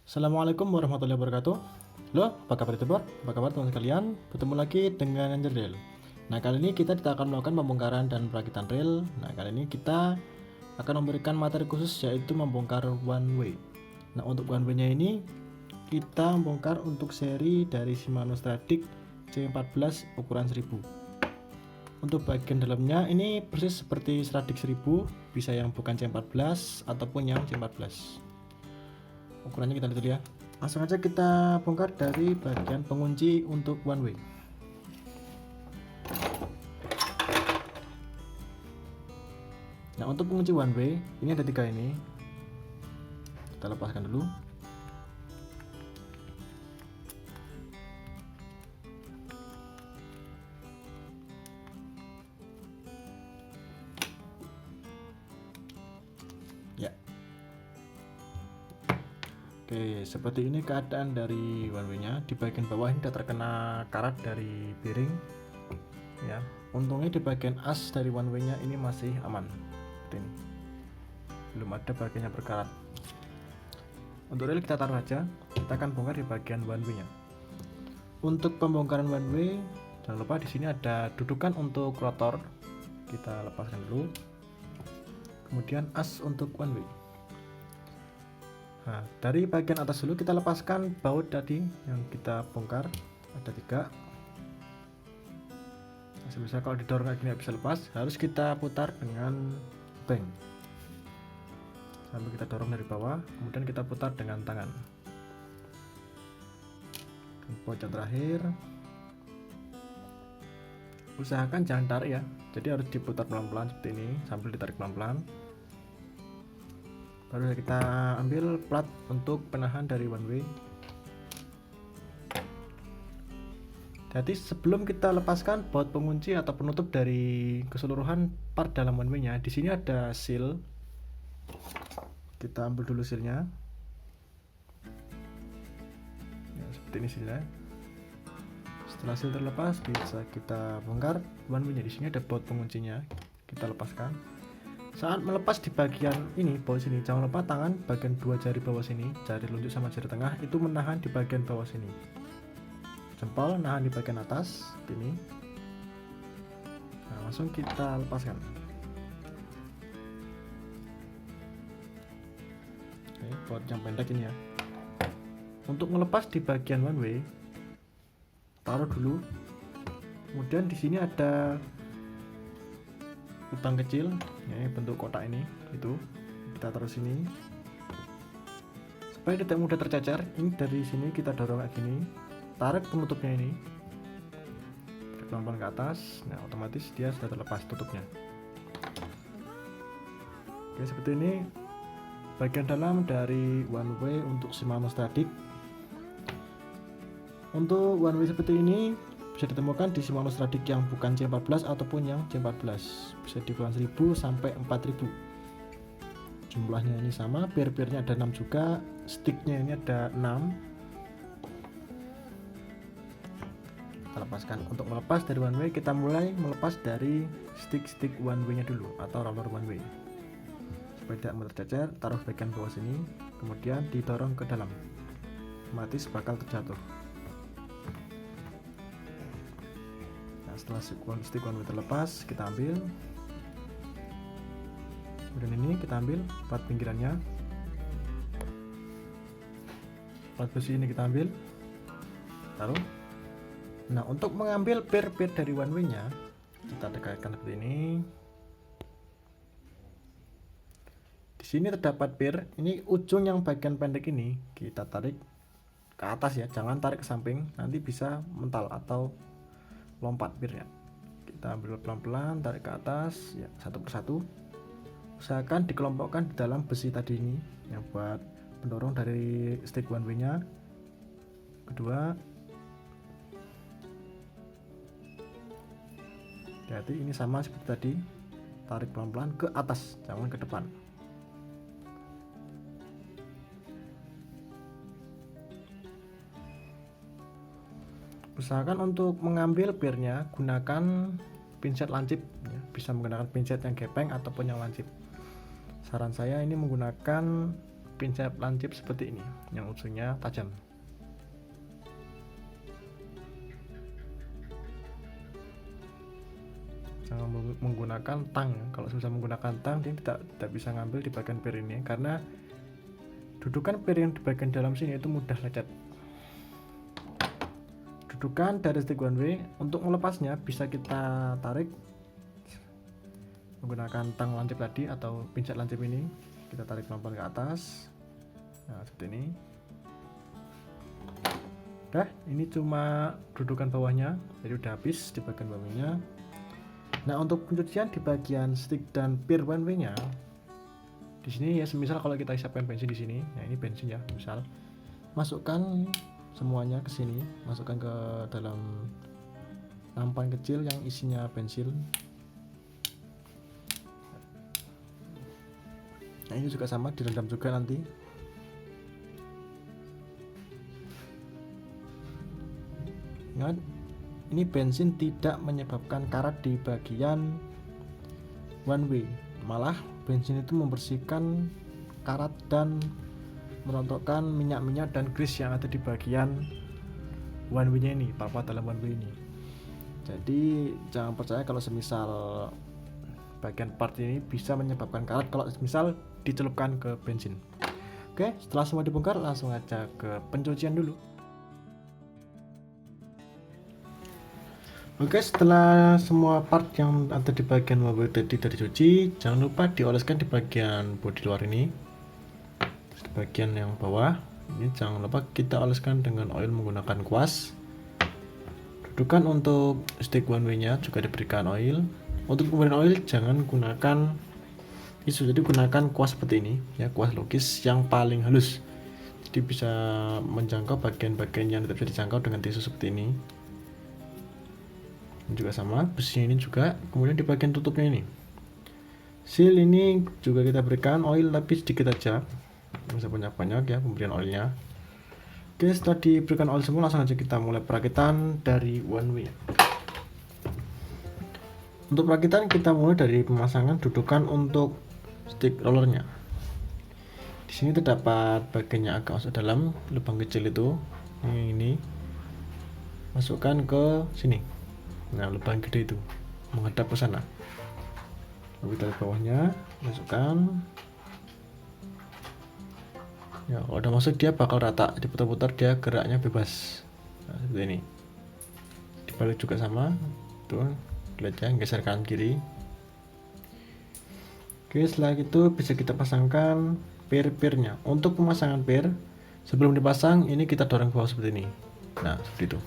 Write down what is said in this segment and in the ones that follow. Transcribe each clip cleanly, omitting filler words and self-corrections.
Assalamualaikum warahmatullahi wabarakatuh. Halo, apa kabar youtuber? Apa kabar teman sekalian? Bertemu lagi dengan Anjar Reel. Nah, kali ini kita akan melakukan pembongkaran dan perakitan rel. Nah, kali ini kita akan memberikan materi khusus, yaitu membongkar one way. Nah, untuk one way nya ini kita membongkar untuk seri dari Shimano Stradic C14 ukuran 1000. Untuk bagian dalamnya ini persis seperti Stradic 1000, bisa yang bukan C14 ataupun yang C14. Ukurannya kita lihat dulu ya. Langsung aja kita bongkar dari bagian pengunci untuk one way. Nah, untuk pengunci one way ini ada 3 ini. Kita lepaskan dulu. Ya. Oke, seperti ini keadaan dari one way nya. Di bagian bawah ini sudah terkena karat dari bearing ya. Untungnya di bagian as dari one way nya ini masih aman. Seperti ini, belum ada bagian yang berkarat. Untuk rel kita taruh aja, kita akan bongkar di bagian one way nya. Untuk pembongkaran one way, jangan lupa di sini ada dudukan untuk rotor, kita lepaskan dulu. Kemudian as untuk one way. Nah, dari bagian atas dulu kita lepaskan baut tadi yang kita bongkar, ada 3. Misal kalau didorong kayak gini bisa lepas, harus kita putar dengan bank sambil kita dorong dari bawah, kemudian kita putar dengan tangan. Baut yang terakhir, usahakan jangan tarik ya, jadi harus diputar pelan-pelan seperti ini sambil ditarik pelan-pelan. Baru kita ambil plat untuk penahan dari one way. Jadi sebelum kita lepaskan baut pengunci atau penutup dari keseluruhan part dalam one way nya, di sini ada seal. Kita ambil dulu sealnya. Ya, seperti ini sealnya. Setelah seal terlepas, bisa kita bongkar one way nya. Di sini ada baut penguncinya. Kita lepaskan. Saat melepas di bagian ini, bawah sini, jangan lupa tangan bagian 2 jari bawah sini, jari telunjuk sama jari tengah itu menahan di bagian bawah sini. Jempol nahan di bagian atas seperti ini. Nah, langsung kita lepaskan. Oke, baut yang pendek ini ya. Untuk melepas di bagian one way, taruh dulu. Kemudian di sini ada lubang kecil, ya, bentuk kotak ini, itu kita taruh sini supaya tidak mudah tercecer. Ini dari sini kita dorong kayak gini, tarik penutupnya ini, tarik pelan-pelan ke atas. Nah, otomatis dia sudah terlepas tutupnya. Oke, seperti ini bagian dalam dari one way untuk Shimano Stradic. Untuk one way seperti ini bisa ditemukan di Shimano Stradic yang bukan C14 ataupun yang C14, bisa di ukuran 1000 sampai 4000. Jumlahnya ini sama, pir-pirnya ada 6 juga, sticknya ini ada 6. Kita lepaskan. Untuk melepas dari one way, kita mulai melepas dari stick one way nya dulu atau roller one way. Supaya tidak mudah tercecer, taruh bagian bawah sini, kemudian didorong ke dalam, otomatis bakal terjatuh. Setelah stick one way terlepas, kita ambil. Kemudian ini kita ambil plat pinggirannya, plat besi ini kita ambil, taruh. Nah, untuk mengambil pir-pir dari one way nya, kita dekatkan seperti ini. Di sini terdapat pir, ini ujung yang bagian pendek ini kita tarik ke atas ya, jangan tarik ke samping, nanti bisa mental atau lompat pirnya. Kita ambil pelan-pelan, tarik ke atas ya, satu persatu. Usahakan dikelompokkan di dalam besi tadi ini yang buat pendorong dari stick one way nya. Kedua, jadi ini sama seperti tadi, tarik pelan-pelan ke atas, jangan ke depan. Usahakan untuk mengambil pirnya gunakan pinset lancip ya. Bisa menggunakan pinset yang gepeng ataupun yang lancip. Saran saya ini menggunakan pinset lancip seperti ini yang ujungnya tajam. Jangan menggunakan tang. Kalau susah menggunakan tang, dia tidak bisa ngambil di bagian pir ini karena dudukan pir yang di bagian dalam sini itu mudah lecet. Dudukan dari stick one way, untuk melepasnya bisa kita tarik menggunakan tang lancip tadi atau pinset lancip ini. Kita tarik pelan-pelan ke atas. Nah, seperti ini. Udah, ini cuma dudukan bawahnya, jadi udah habis di bagian bawahnya. Nah, untuk pencucian di bagian stick dan pir one way-nya, di sini ya semisal kalau kita siapkan bensin di sini, nah ini bensin ya, misal masukkan semuanya ke sini, masukkan ke dalam nampan kecil yang isinya bensin. Nah, ini juga sama, direndam juga nanti. Ingat, ini bensin tidak menyebabkan karat di bagian one way, malah bensin itu membersihkan karat dan merontokkan minyak-minyak dan grease yang ada di bagian one way-nya ini, part dalam one way ini. Jadi jangan percaya kalau semisal bagian part ini bisa menyebabkan karat kalau semisal dicelupkan ke bensin. Oke, setelah semua dibongkar langsung aja ke pencucian dulu. Oke, setelah semua part yang ada di bagian mobil tadi dicuci, jangan lupa dioleskan di bagian bodi luar ini. Di bagian yang bawah ini jangan lupa kita oleskan dengan oil menggunakan kuas. Dudukan untuk stick one way nya juga diberikan oil. Untuk pemberian oil jangan gunakan tisu, jadi gunakan kuas seperti ini ya, kuas logis yang paling halus, jadi bisa menjangkau bagian-bagian yang tidak bisa dijangkau dengan tisu seperti ini. Ini juga sama, besi ini juga. Kemudian di bagian tutupnya ini, seal ini juga kita berikan oil tapi sedikit aja, bisa banyak-banyak ya pemberian oilnya. Oke, setelah diberikan oil semua langsung aja kita mulai perakitan dari one way. Untuk perakitan kita mulai dari pemasangan dudukan untuk stick rollernya. Di sini terdapat bagiannya agak masuk dalam, lubang kecil itu ini masukkan ke sini. Nah, lubang gede itu menghadap ke sana. Lalu dari bawahnya masukkan. Ya, kalau udah masuk dia bakal rata, diputar-putar dia geraknya bebas. Nah, seperti ini. Dibalik juga sama. Tuh, lihat ya, geser kanan kiri. Oke, setelah itu bisa kita pasangkan pir-pirnya. Untuk pemasangan pir, sebelum dipasang ini kita dorong ke bawah seperti ini. Nah, seperti itu.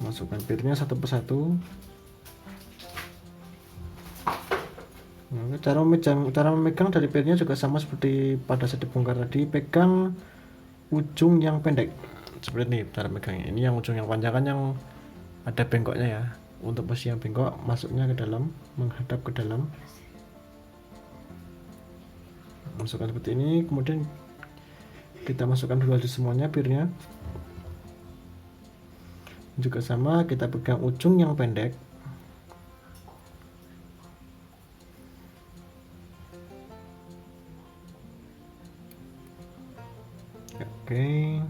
Masukkan pirnya satu persatu. Nah, cara memegang dari pirnya juga sama seperti pada saat dibongkar tadi. Pegang ujung yang pendek seperti ini cara megangnya. Ini yang ujung yang panjang kan yang ada bengkoknya ya. Untuk posisi yang bengkok masuknya ke dalam, menghadap ke dalam. Masukkan seperti ini, kemudian kita masukkan dulu aja semuanya pirnya. Juga sama, kita pegang ujung yang pendek. Oke.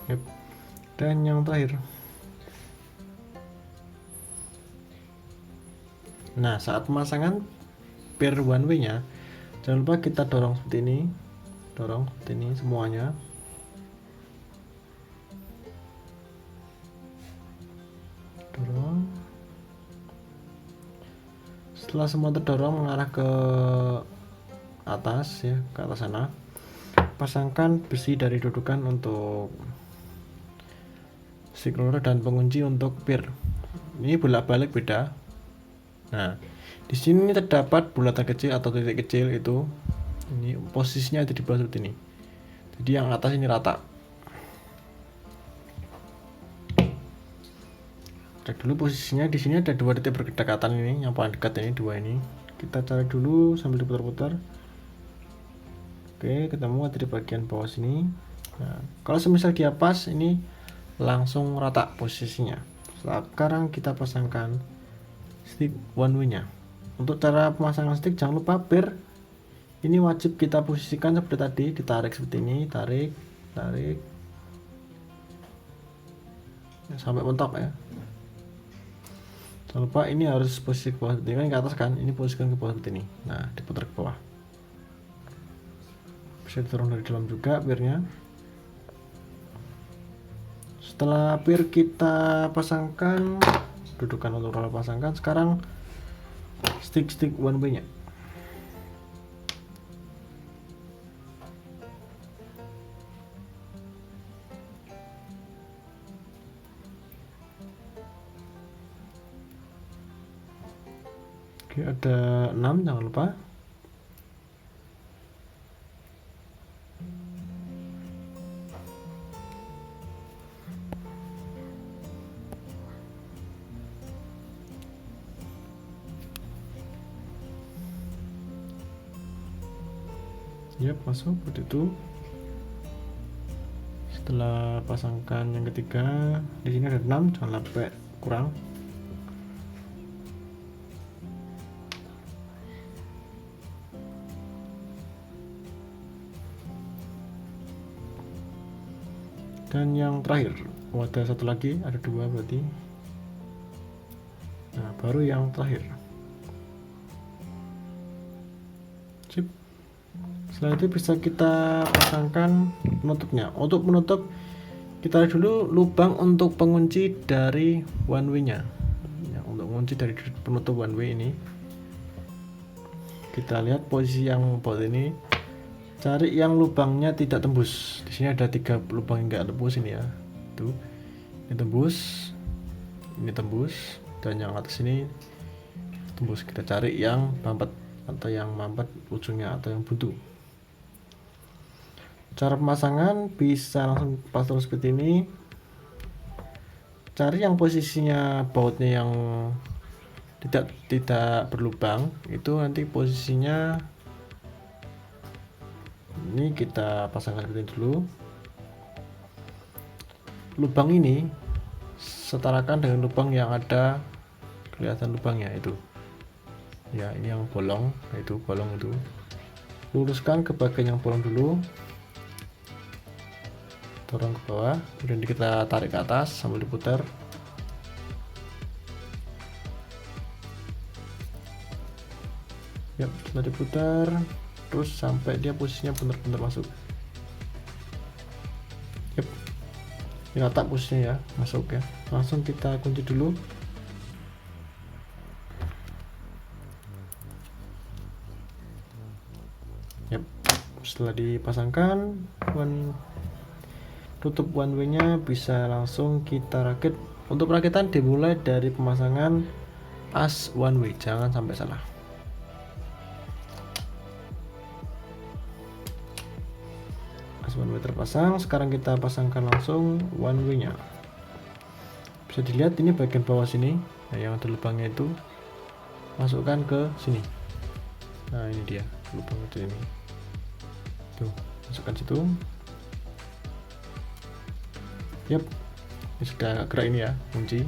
Yep. Dan yang terakhir. Nah, saat pemasangan pir one way nya jangan lupa kita dorong seperti ini, dorong seperti ini semuanya. Dorong. Setelah semua terdorong mengarah ke atas ya, ke atas sana, pasangkan besi dari dudukan untuk stick roller dan pengunci untuk pir. Ini bolak-balik beda. Nah, di sini terdapat bulatan kecil atau titik kecil itu. Ini posisinya ada di bawah seperti ini. Jadi yang atas ini rata. Cek dulu posisinya. Di sini ada dua titik berdekatan ini, yang paling dekat ini dua ini. Kita cari dulu sambil diputar-putar. Oke, ketemu ada di bagian bawah sini. Nah, kalau semisal dia pas, ini langsung rata posisinya. Sekarang kita pasangkan stick one way nya. Untuk cara pemasangan stick, jangan lupa bar ini wajib kita posisikan seperti tadi, ditarik seperti ini, tarik sampai mentok ya. Jangan lupa ini harus posisi ke bawah seperti ini, kan ke atas kan, ini posisikan ke bawah seperti ini. Nah, diputar ke bawah. Bisa diturun dari dalam juga birnya. Setelah bir kita pasangkan, dudukan untuk roller pasangkan, sekarang stick one way nya. Oke, ada 6, jangan lupa. Yap, masuk seperti itu. Setelah pasangkan yang ketiga, di sini ada 6, jangan sampai kurang. Dan yang terakhir, ada satu lagi, ada 2 berarti. Nah, baru yang terakhir. Sip. Setelah itu bisa kita pasangkan penutupnya. Untuk menutup, kita lihat dulu lubang untuk pengunci dari one way nya. Ya, untuk mengunci dari penutup one way ini, kita lihat posisi yang bawah ini, cari yang lubangnya tidak tembus. Di sini ada 3 lubang yang enggak tembus ini ya. Tuh. Ini tembus, dan yang atas ini tembus. Kita cari yang mampet atau yang mampet ujungnya atau yang buntu. Cara pemasangan bisa langsung pasang seperti ini. Cari yang posisinya bautnya yang tidak berlubang, itu nanti posisinya ini kita pasangkan seperti ini dulu. Lubang ini setarakan dengan lubang yang ada, kelihatan lubangnya itu ya, ini yang bolong, itu bolong itu. Luruskan ke bagian yang bolong dulu, dorong ke bawah, kemudian kita tarik ke atas sambil diputar. Yap, setelah diputar terus sampai dia posisinya benar-benar masuk. Yap, ini rata posisinya ya, masuk ya. Langsung kita kunci dulu. Yap, setelah dipasangkan tutup one way nya, bisa langsung kita rakit. Untuk perakitan dimulai dari pemasangan as one way, jangan sampai salah. As one way terpasang, sekarang kita pasangkan langsung one way nya. Bisa dilihat ini bagian bawah sini, nah, yang ada lubangnya itu masukkan ke sini. Nah, ini dia lubang kecil ini, tuh masukkan situ. Yap, ini sudah agak gerak ini ya, kunci.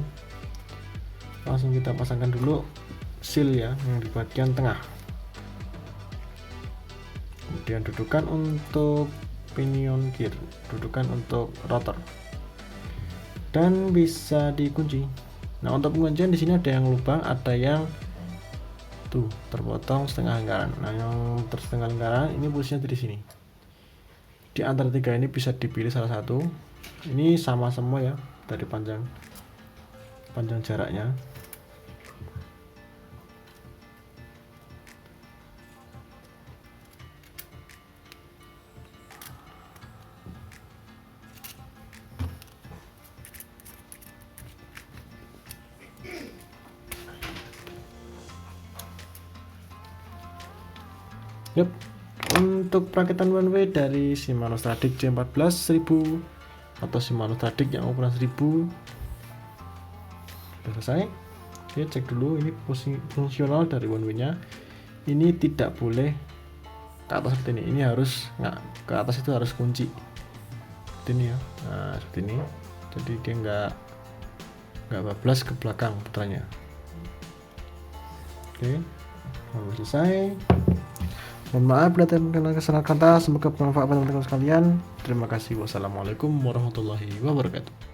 Langsung kita pasangkan dulu seal ya, yang di bagian tengah. Kemudian dudukan untuk pinion gear, dudukan untuk rotor, dan bisa dikunci. Nah, untuk penguncian di sini ada yang lubang, ada yang tuh terpotong setengah lingkaran. Nah, yang setengah lingkaran ini posisinya di sini. Di antara 3 ini bisa dipilih salah satu. Ini sama semua ya dari panjang jaraknya. Yep. Untuk perakitan one way dari Shimano Stradic C14 1000 atau Shimano Stradic yang ukuran 1000 sudah selesai. Oke, cek dulu ini fungsional dari one way nya. Ini tidak boleh ke atas seperti ini harus ke atas, itu harus kunci. seperti ini ya. Nah, seperti ini. Jadi dia nggak bablas ke belakang putranya. Oke, lalu selesai. Mohon maaf bila ada kesalahan kata. Semoga bermanfaat bagi teman-teman sekalian. Terima kasih. Wassalamualaikum warahmatullahi wabarakatuh.